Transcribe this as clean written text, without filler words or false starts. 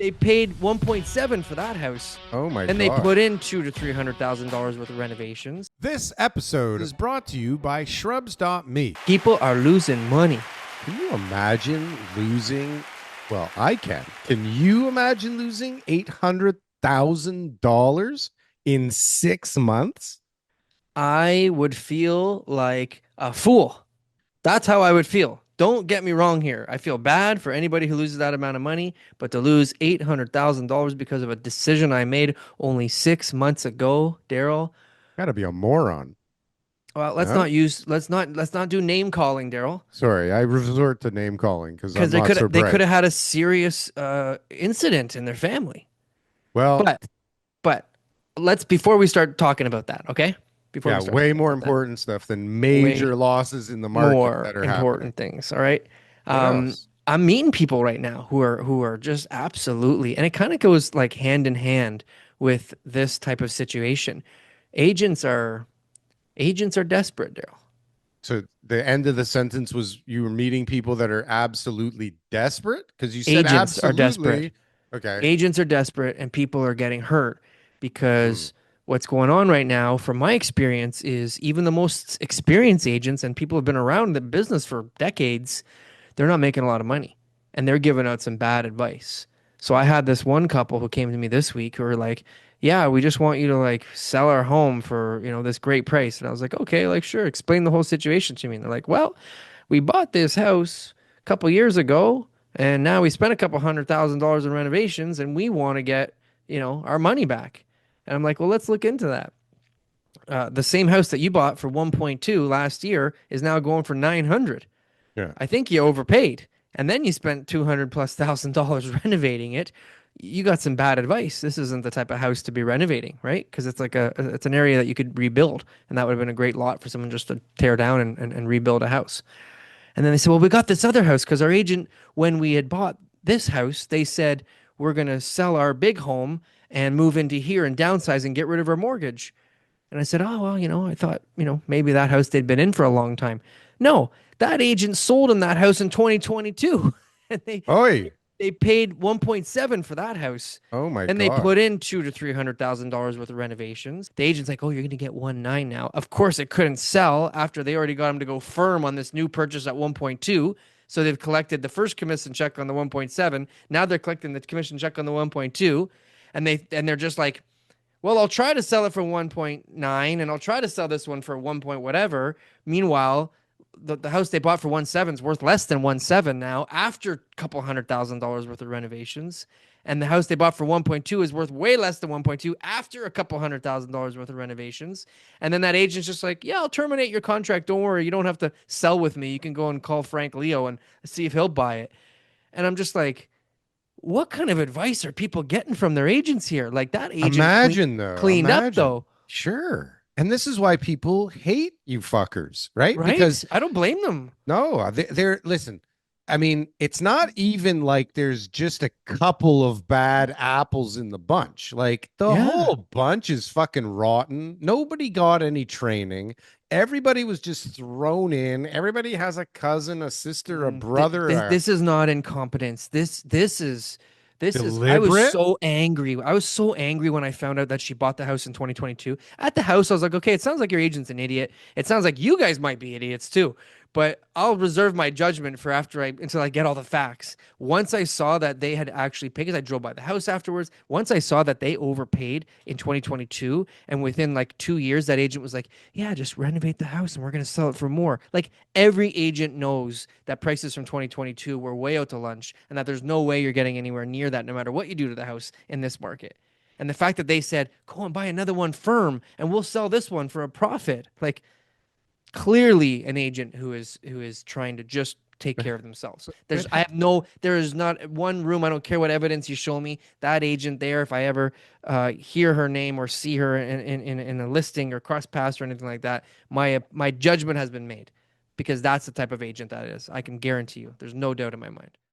They paid 1.7 for that house. Oh my And they God. put in $200,000 to $300,000 worth of renovations. This episode is brought to you by Shrubs.me. People are losing money. Can you imagine losing? Well, I can. Can you imagine losing $800,000 in 6 months? I would feel like a fool. That's how I would feel. Don't get me wrong here. I feel bad for anybody who loses that amount of money, but to lose $800,000 because of a decision I made only 6 months ago, Darryl. Gotta be a moron. Well, Huh? let's not do name calling, Darryl, Sorry, I resort to name calling because I'm because not so they bright. could have had a serious incident in their family. Well, But let's before we start talking about that, okay? Before yeah, we start way talking more about that, important stuff than way major losses in the market more that are happening. important things. All right. What else? I'm meeting people right now who are just absolutely, and it kind of goes like hand in hand with this type of situation. Agents are agents are desperate, Daryl. So the end of the sentence was you were meeting people that are absolutely desperate because you said Agents are desperate. absolutely. Okay. Agents are desperate, and people are getting hurt Hmm. because what's going on right now, from my experience, is even the most experienced agents and people who have been around the business for decades, they're not making a lot of money and they're giving out some bad advice. So I had this one couple who came to me this week who were like, "Yeah, we just want you to like sell our home for, this great price." And I was like, "Okay, like sure, explain the whole situation to me." And they're like, "Well, we bought this house a couple years ago and now we spent a couple $100,000 in renovations and we want to get, our money back." And I'm like, "Well, let's look into that." The same house that you bought for 1.2 last year is now going for 900. Yeah. I think you overpaid. And then you spent 200 plus $1,000 renovating it. You got some bad advice. This isn't the type of house to be renovating, right? Because it's an area that you could rebuild, and that would have been a great lot for someone just to tear down and rebuild a house. And then they said, "Well, we got this other house because our agent, when we had bought this house, they said we're gonna sell our big home and move into here and downsize and get rid of our mortgage." And I said, "Oh, well, I thought, maybe that house they'd been in for a long time." No, that agent sold in that house in 2022. And Oi. they paid 1.7 for that house. Oh my And they God. put in $200,000 to $300,000 worth of renovations. The agent's like, "Oh, you're gonna get 1.9 now." Of course, it couldn't sell after they already got him to go firm on this new purchase at 1.2. So they've collected the first commission check on the 1.7. Now they're collecting the commission check on the 1.2, and they're just like, "Well, I'll try to sell it for 1.9 and I'll try to sell this one for 1 point whatever." Meanwhile, the house they bought for 1.7 is worth less than 1.7 now after a couple $100,000 worth of renovations. And the house they bought for 1.2 is worth way less than 1.2 after a couple $100,000 worth of renovations. And then that agent's just like, "Yeah, I'll terminate your contract. Don't worry. You don't have to sell with me. You can go and call Frank Leo and see if he'll buy it." And I'm just like, what kind of advice are people getting from their agents here? Like that agent Imagine though. cleaned up Imagine. though, Sure. And this is why people hate you fuckers, right? right? Because I don't blame them. no, they're listen. I mean, it's not even like there's just a couple of bad apples in the bunch. Like the Yeah. whole bunch is fucking rotten. Nobody got any training. Everybody was just thrown in. Everybody has a cousin, a sister, a brother, This is not incompetence. This is I was deliberate. so angry. I was so angry when I found out that she bought the house in 2022. At the house, I was like, "Okay, it sounds like your agent's an idiot. It sounds like you guys might be idiots too." But I'll reserve my judgment for after I until I get all the facts. Once I saw that they had actually paid, because I drove by the house afterwards. Once I saw that they overpaid in 2022, and within like 2 years, that agent was like, "Yeah, just renovate the house and we're gonna sell it for more." Like every agent knows that prices from 2022 were way out to lunch and that there's no way you're getting anywhere near that no matter what you do to the house in this market. And the fact that they said, "Go and buy another one firm and we'll sell this one for a profit." Like clearly an agent who is trying to just take care of themselves. But There is not one room. I don't care what evidence you show me. That agent there, if I ever hear her name or see her in a listing or cross paths or anything like that, my judgment has been made because that's the type of agent that is. I can guarantee you. There's no doubt in my mind.